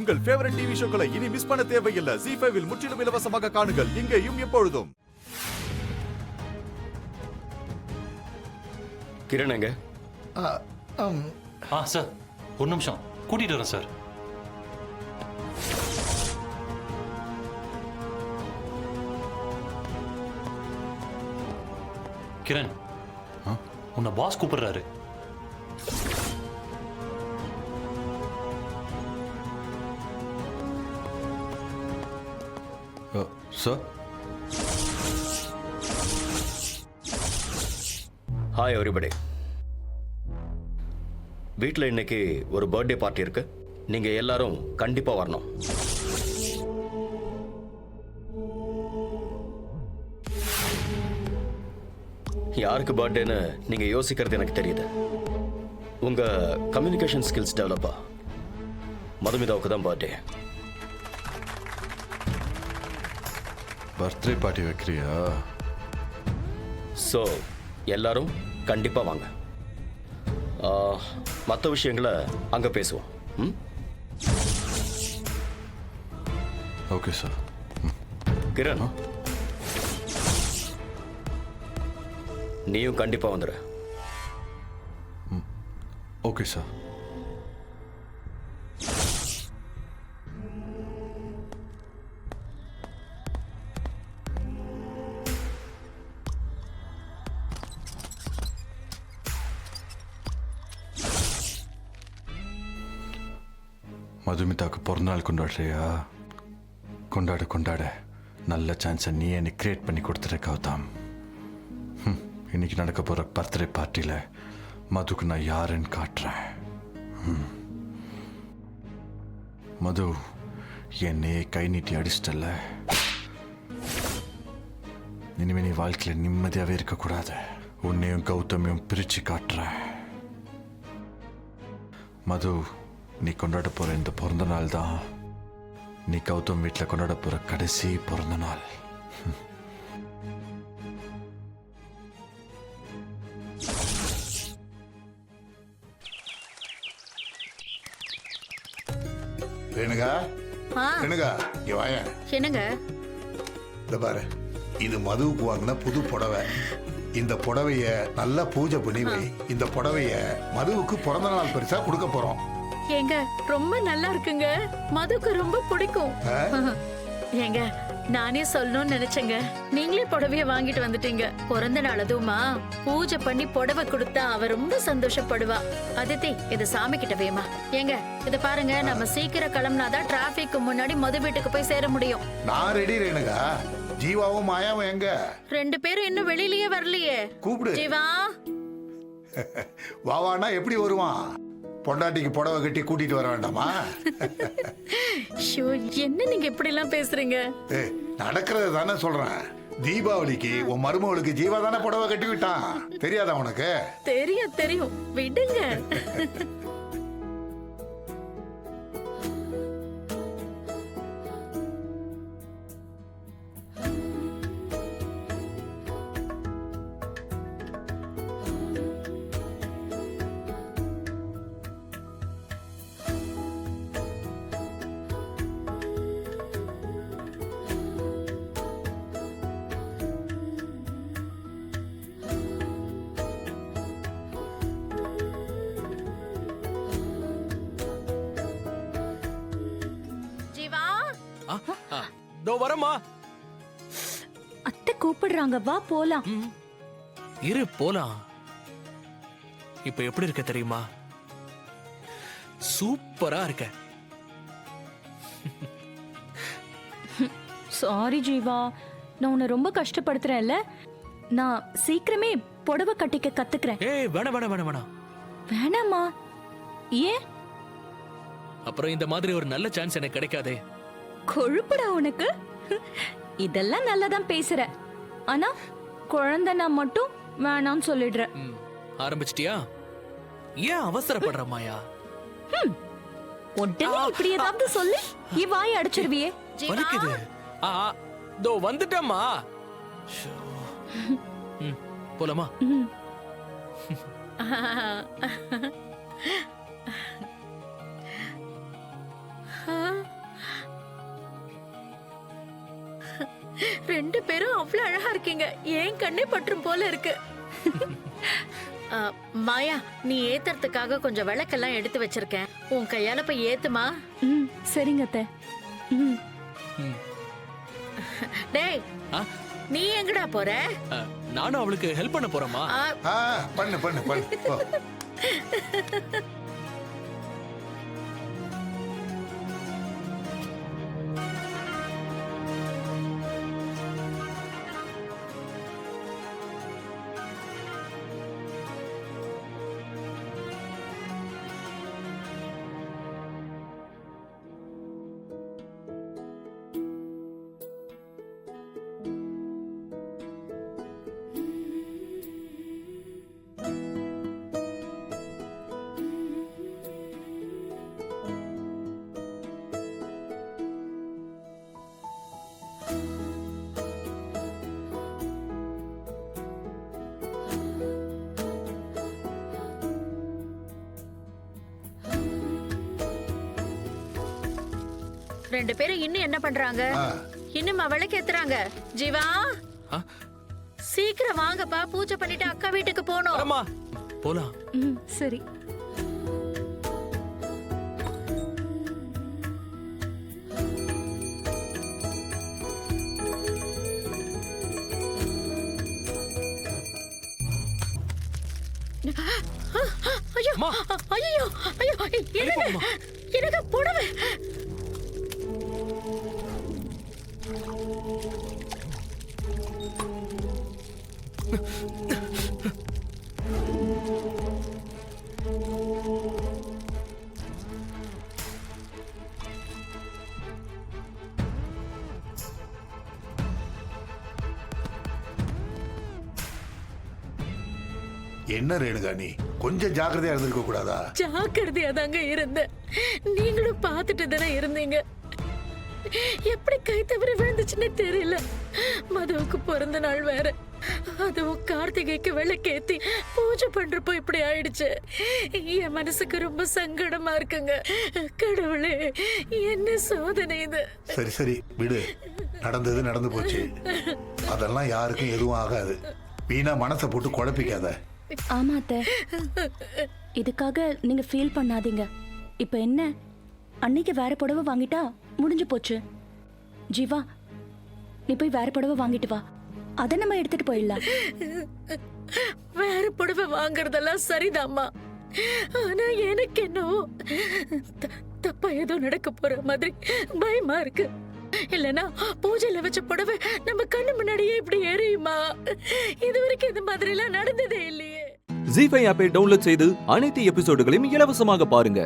உங்கள் favourite TV ஷோக்களை இனி miss பண்ண தேவையில்லை. ZEE5 இல் முற்றிலும் இலவசமாக காணுங்கள். இங்கேயும் எப்பொழுதும். கிரண் எங்க? சார் ஒரு நிமிஷம் கூட்டிட்டு வரேன் சார். கிரண், உன்னை பாஸ் கூப்பிடுறாரு. சார். Hi everybody. வீட்டில் இன்னைக்கு ஒரு பர்த்டே பார்ட்டி இருக்கு. நீங்க எல்லாரும் கண்டிப்பா வரணும். யாருக்கு பர்த்டேன்னு நீங்க யோசிக்கிறது எனக்கு தெரியுது. உங்க கம்யூனிகேஷன் ஸ்கில்ஸ் டெவலப்பா மதுமிதாவுக்கு தான் பர்த்டே. பர்த்டே பார்ட்டி வைக்கிறியா? ஸோ எல்லாரும் கண்டிப்பா வாங்க. மற்ற விஷயங்களை அங்க பேசுவோம். Okay sir. கிரண், நீயும் கண்டிப்பா வந்துடு. Okay sir. மதுமிதாக்கு பிறந்தநாள் கொண்டாடுறியா? கொண்டாடு கொண்டாடு. நல்ல சான்ஸை நீ எனக்கு கிரியேட் பண்ணி கொடுத்துரு கௌதம். இன்னைக்கு நடக்க போகிற பர்த்டே பார்ட்டியில் மதுக்கு நான் யாருன்னு காட்டுறேன். மது, என்னையே கை நீட்டி அடிச்சிட்டல. இனிமே நீ வாழ்க்கையில் நிம்மதியாகவே இருக்கக்கூடாது. உன்னையும் கௌதமையும் பிரித்து காட்டுறேன். மது, நீ கொண்டாட போகிற இந்த பிறந்த நாள் தான் நீ கௌதம் வீட்டில் கொண்டாட போகிற கடைசி பிறந்த நாள். ரேணுகா, ரேணுகா, இங்க வாய. என்னங்க? இந்த பாரு, இது மதுவுக்கு வாங்கின புது புடவை. இந்த புடவைய நல்லா பூஜை பண்ணி வை. இந்த புடவைய மதுவுக்கு பிறந்த நாள் பரிசா கொடுக்க போறோம். ஏங்க, ரொம்ப நல்லா இருக்குங்க. மதுக்கு ரொம்ப பிடிக்கும். ஏங்க, நானே சொல்லணும்னு நினைச்சேங்க. நீங்களே புடவைய வாங்கிட்டு வந்துட்டீங்க. பிறந்த நாள் அதுவுமா பூஜை பண்ணி புடவை கொடுத்தா அவ ரொம்ப சந்தோஷப்படுவா. அதித்தி, இத சாமி கிட்ட வேமா. ஏங்க, இத பாருங்க, நம்ம சீக்கிரம் கிளம்புனாதான் டிராபிக்கு முன்னாடி மது வீட்டுக்கு போய் சேர முடியும். நான் ரெடி ரேணுகா. ஜீவாவும் மாயாவும் எங்க? 2 பேரும் இன்னும் வெளியிலயே வரலையே. கூப்பிடு. ஜீவா வாவானா எப்படி வருவான்? பொண்டாட்டிக்கு புடவை கட்டி கூட்டிட்டு வர வேண்டாமா? ஷோ, என்ன நீங்க இப்படி எல்லாம் பேசுறீங்க? நடக்கிறது தானே சொல்றேன். தீபாவளிக்கு உன் மருமகளுக்கு ஜீவா தானே புடவை கட்டி விட்டான். தெரியாதா உனக்கு? தெரியும் தெரியும், விடுங்க. தோ வரமா. அத்தை கூப்பிடுறாங்க, வா போலாம். இரு போலாம். இப்ப எப்படி இருக்க தெரியுமா? சூப்பரா இருக்க. சாரி ஜீவா, நான் உன்னை ரொம்ப கஷ்டப்படுத்துறேன்ல. நான் சீக்கிரமே புடவை கட்டிக்க கத்துக்கிறேன். ஏய், வேணாம் வேணாம் வேணாம் வேணாம். வேணாமா? ஏன்? அப்புறம் இந்த மாதிரி ஒரு நல்ல சான்ஸ் எனக்கு கிடைக்காதே. கொழுப்புடா உனக்கு. இதெல்லாம் நல்லாதான் பேசுற, ஆனா குழந்தைனா மட்டும் வேணாம்னு சொல்லிடுற. ஆரம்பிச்சிட்டியா? ஏன் அவசரப்படுற மாயா? உடனே இப்படி ஏதாவது சொல்லி நீ வாயை அடிச்சிருவியே. வலிக்குது. தோ வந்துட்டம்மா. போலாமா? ரெண்டு பேரும் அவ்வளவு அழகா இருக்கீங்க. ஏன் கண்ணே பற்றும் போல இருக்கு. மாயா, நீ ஏத்துறதுக்காக கொஞ்சம் விளக்கெல்லாம் எடுத்து வச்சிருக்கேன். உன் கையால போய் ஏத்துமா. ம் சரிங்க அத்தை. ம் டேய், நீ எங்கடா போற? நானும் அவளுக்கு ஹெல்ப் பண்ண போறேம்மா. பண்ணு பண்ணு பண்ணு போ. ரெண்டு பேரும் இன்னும் என்ன பண்றாங்க? இன்னும் விளக்கு ஏத்துறாங்க. ஜீவா, சீக்கிரம் வாங்கப்பா, பூஜை பண்ணிட்டு அக்கா வீட்டுக்கு போனோம். அம்மா போலாம். ம் சரி. ஐயோ ஐயோ ஐயோ, என்னங்க எனக்கு புடவை. என்ன ரேணுகா, நீ கொஞ்சம் ஜாக்கிரதையா இருந்திருக்க கூடாதா? ஜாக்கிரதையா தாங்க இருந்தேன். நீங்களும் பார்த்துட்டு தானே இருந்தீங்க. எப்படி கை தவறி விழுந்துச்சுன்னு தெரியல. மதுவுக்கு பிறந்த நாள் வேற, அதுவும் கார்த்திகைக்கு விளக்கேத்தி பூஜை பண்றப்போ இப்படி ஆயிடுச்சு. என் மனசுக்கு ரொம்ப சங்கடமா இருக்குங்க. கடவுளே, என்ன சோதனை இது. சரி சரி விடு, நடந்தது நடந்து போச்சு. அதெல்லாம் யாருக்கும் எதுவும் ஆகாது. வீணா மனசை போட்டு குழப்பிக்காத. ஆமா அத்தை, இதுக்காக நீங்க ஃபீல் பண்ணாதீங்க. இப்ப என்ன, அன்னைக்கு வேற புடவை வாங்கிட்டா முடிஞ்சு போச்சு. ஜீவா, நீ போய் வேற புடவை வாங்கிட்டு வா, அதை நம்ம எடுத்துட்டு போயிடலாம். வேற புடவை வாங்குறதெல்லாம் சரிதாம்மா. ஆனா எனக்கு என்னவோ தப்பா ஏதோ நடக்க போற மாதிரி பயமா இருக்கு. இல்லனா பூஜையில வச்ச புடவை நம்ம கண்ணு முன்னாடியே இப்படி எரியுமா? இது வரைக்கும் இந்த மாதிரி எல்லாம் நடந்ததே இல்லையே. ஜீ5 ஆப்பை டவுன்லோட் செய்து அனைத்து எபிசோடுகளையும் இலவசமாக பாருங்க.